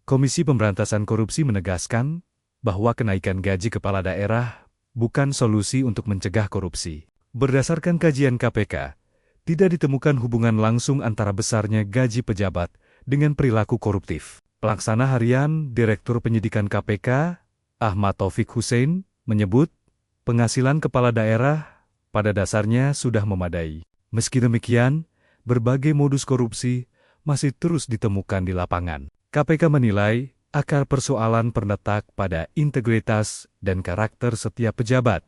Komisi Pemberantasan Korupsi menegaskan bahwa kenaikan gaji kepala daerah bukan solusi untuk mencegah korupsi. Berdasarkan kajian KPK, tidak ditemukan hubungan langsung antara besarnya gaji pejabat dengan perilaku koruptif. Pelaksana Harian Direktur Penyidikan KPK, Ahmad Taufik Hussein, menyebut penghasilan kepala daerah pada dasarnya sudah memadai. Meski demikian, berbagai modus korupsi masih terus ditemukan di lapangan. KPK menilai akar persoalan terletak pada integritas dan karakter setiap pejabat,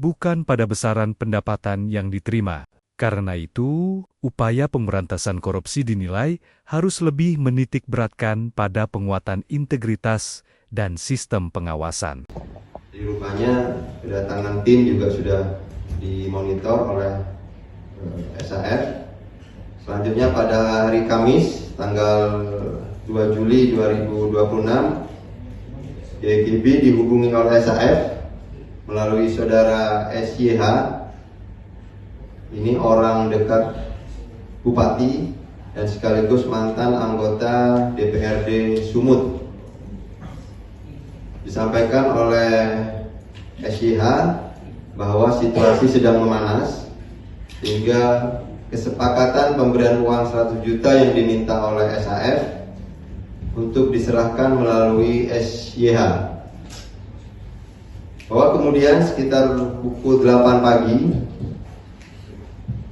bukan pada besaran pendapatan yang diterima. Karena itu, upaya pemberantasan korupsi dinilai harus lebih menitik beratkan pada penguatan integritas dan sistem pengawasan. Di rupanya kedatangan tim juga sudah dimonitor oleh SAF. Selanjutnya pada hari Kamis tanggal 2 Juli 2026, YGB dihubungi oleh SAF melalui saudara SYH. Ini orang dekat Bupati dan sekaligus mantan anggota DPRD Sumut. Disampaikan oleh SYH bahwa situasi sedang memanas sehingga kesepakatan pemberian uang 100 juta yang diminta oleh SAF untuk diserahkan melalui SYH. Bahwa kemudian sekitar pukul 8 pagi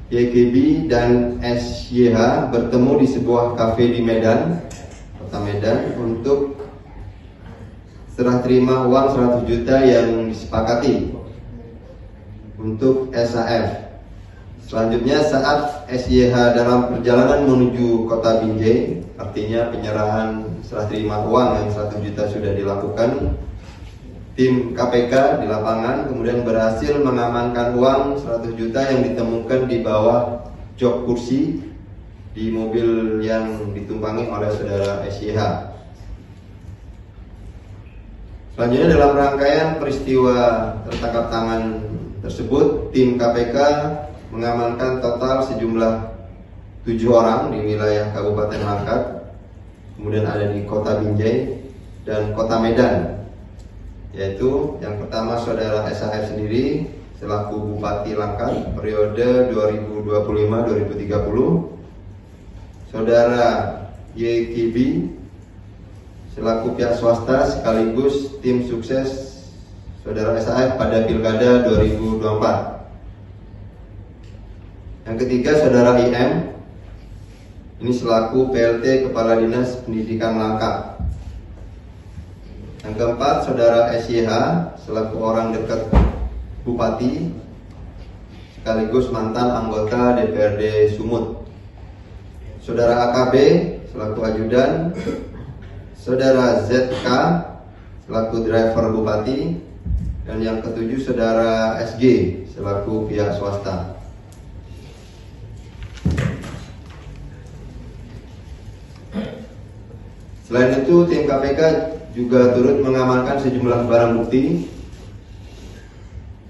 YGB dan SYH bertemu di sebuah kafe di Medan, Kota Medan, untuk serah terima uang 100 juta yang disepakati untuk SAF. Selanjutnya saat SYH dalam perjalanan menuju Kota Binjai, artinya penyerahan serah terima uang yang 100 juta sudah dilakukan, tim KPK di lapangan kemudian berhasil mengamankan uang 100 juta yang ditemukan di bawah jok kursi di mobil yang ditumpangi oleh saudara SYH. Selanjutnya dalam rangkaian peristiwa tertangkap tangan tersebut, tim KPK mengamankan total sejumlah 7 orang di wilayah Kabupaten Langkat, kemudian ada di Kota Binjai dan Kota Medan, yaitu yang pertama saudara SAF sendiri selaku Bupati Langkat periode 2025-2030, saudara YGB selaku pihak swasta sekaligus tim sukses saudara SAF pada Pilkada 2024. Yang ketiga saudara IM, ini selaku PLT Kepala Dinas Pendidikan Langkat. Yang keempat saudara SYH selaku orang dekat Bupati sekaligus mantan anggota DPRD Sumut. Saudara AKB selaku ajudan, saudara ZK selaku driver Bupati, dan yang ketujuh saudara SG selaku pihak swasta. Selain itu, tim KPK juga turut mengamankan sejumlah barang bukti,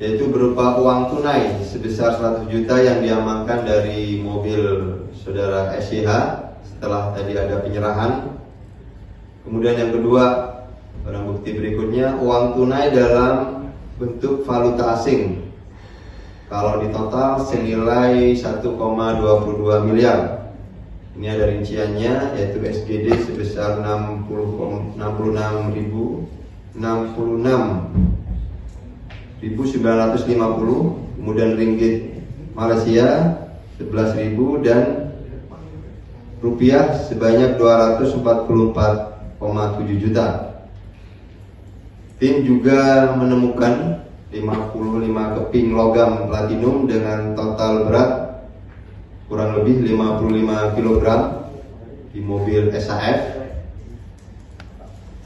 yaitu berupa uang tunai sebesar 100 juta yang diamankan dari mobil saudara SYH setelah tadi ada penyerahan. Kemudian yang kedua, barang bukti berikutnya uang tunai dalam bentuk valuta asing. Kalau di total senilai 1,22 miliar. Ini ada rinciannya, yaitu SGD sebesar 66.950, kemudian ringgit Malaysia 11.000 dan rupiah sebanyak 244,7 juta. Tim juga menemukan 55 keping logam platinum dengan total berat kurang lebih 55 kg di mobil SAF,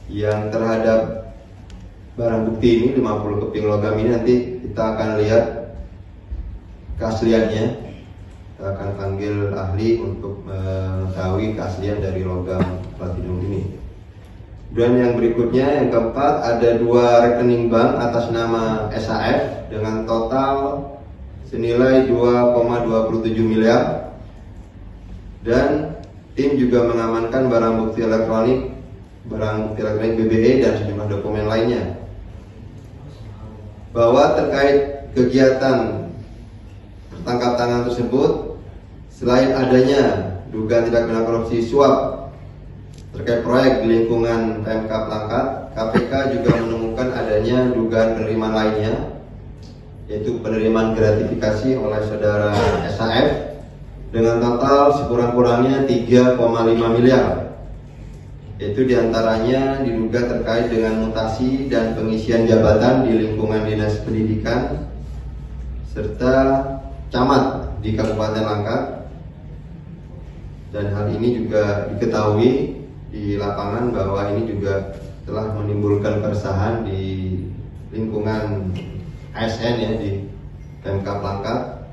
yang terhadap barang bukti ini 50 keping logam ini nanti kita akan lihat keasliannya. Kita akan panggil ahli untuk mengetahui keaslian dari logam platinum ini. Dan yang berikutnya, yang keempat, ada 2 rekening bank atas nama SAF dengan total senilai 2,27 miliar, dan tim juga mengamankan barang bukti elektronik barang bukti elektronik BBE dan sejumlah dokumen lainnya. Bahwa terkait kegiatan tertangkap tangan tersebut, selain adanya dugaan tindak pidana korupsi suap terkait proyek di lingkungan Pemkab Langkat, KPK juga menemukan adanya dugaan penerimaan lainnya, yaitu penerimaan gratifikasi oleh saudara SAF dengan total sekurang-kurangnya 3,5 miliar. Itu diantaranya diduga terkait dengan mutasi dan pengisian jabatan di lingkungan Dinas Pendidikan serta camat di Kabupaten Langkat. Dan hal ini juga diketahui di lapangan bahwa ini juga telah menimbulkan keresahan di lingkungan ASN ya di Pemkab Langkat.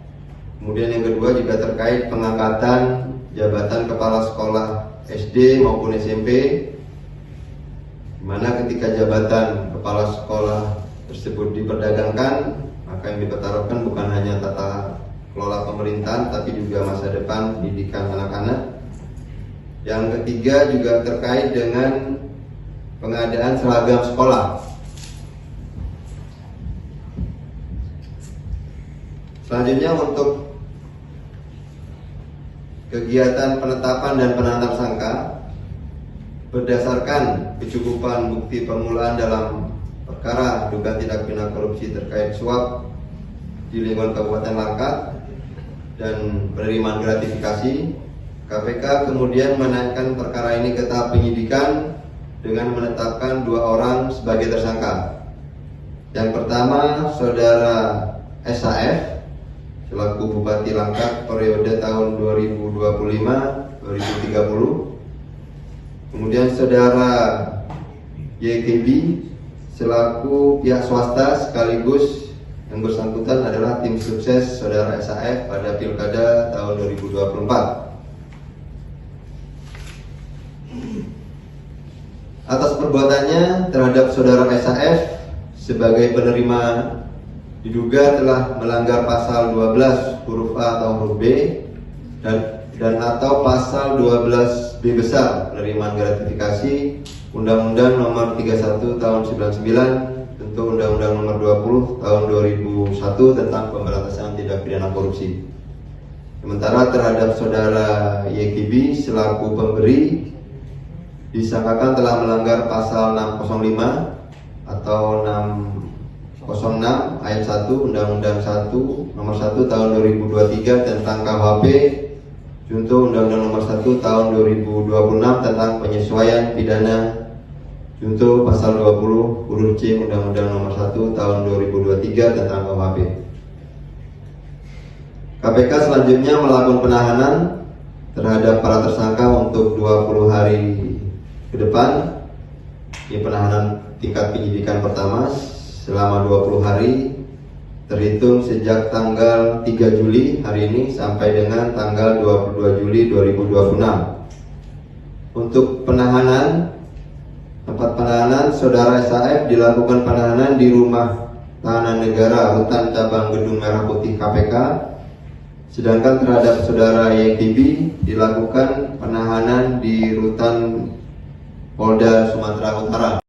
Kemudian yang kedua juga terkait pengangkatan jabatan kepala sekolah SD maupun SMP, di mana ketika jabatan kepala sekolah tersebut diperdagangkan, maka yang dipertaruhkan bukan hanya tata kelola pemerintahan, tapi juga masa depan pendidikan anak-anak. Yang ketiga juga terkait dengan pengadaan seragam sekolah. Selanjutnya untuk kegiatan penetapan dan penetapan tersangka, berdasarkan kecukupan bukti permulaan dalam perkara dugaan tindak pidana korupsi terkait suap di lingkungan Kabupaten Langkat dan penerimaan gratifikasi, KPK kemudian menaikkan perkara ini ke tahap penyidikan dengan menetapkan 2 orang sebagai tersangka. Yang pertama, saudara SAF selaku Bupati Langkat periode tahun 2025-2030. Kemudian saudara YKB selaku pihak swasta sekaligus yang bersangkutan adalah tim sukses saudara SAF pada Pilkada tahun 2024. Atas perbuatannya terhadap saudara SAF sebagai penerima diduga telah melanggar pasal 12 huruf A atau huruf B dan atau pasal 12 B besar penerimaan gratifikasi Undang-Undang Nomor 31 Tahun 99, tentu Undang-Undang Nomor 20 Tahun 2001 tentang pemberantasan tindak pidana korupsi. Sementara terhadap saudara YKB selaku pemberi disangkakan telah melanggar pasal 605 atau 606 ayat 1 Undang-Undang 1 Nomor 1 Tahun 2023 tentang KUHP, junto Undang-Undang Nomor 1 Tahun 2026 tentang penyesuaian pidana, junto pasal 20 huruf C Undang-Undang Nomor 1 Tahun 2023 tentang KUHP. KPK selanjutnya melakukan penahanan terhadap para tersangka untuk 20 hari ke depan. Ini penahanan tingkat penyidikan pertama selama 20 hari terhitung sejak tanggal 3 Juli hari ini sampai dengan tanggal 22 Juli 2026. Untuk penahanan, tempat penahanan saudara SAF dilakukan penahanan di Rumah Tahanan Negara Rutan Cabang Gedung Merah Putih KPK, sedangkan terhadap saudara YKB dilakukan penahanan di Rutan Polda Sumatera Utara.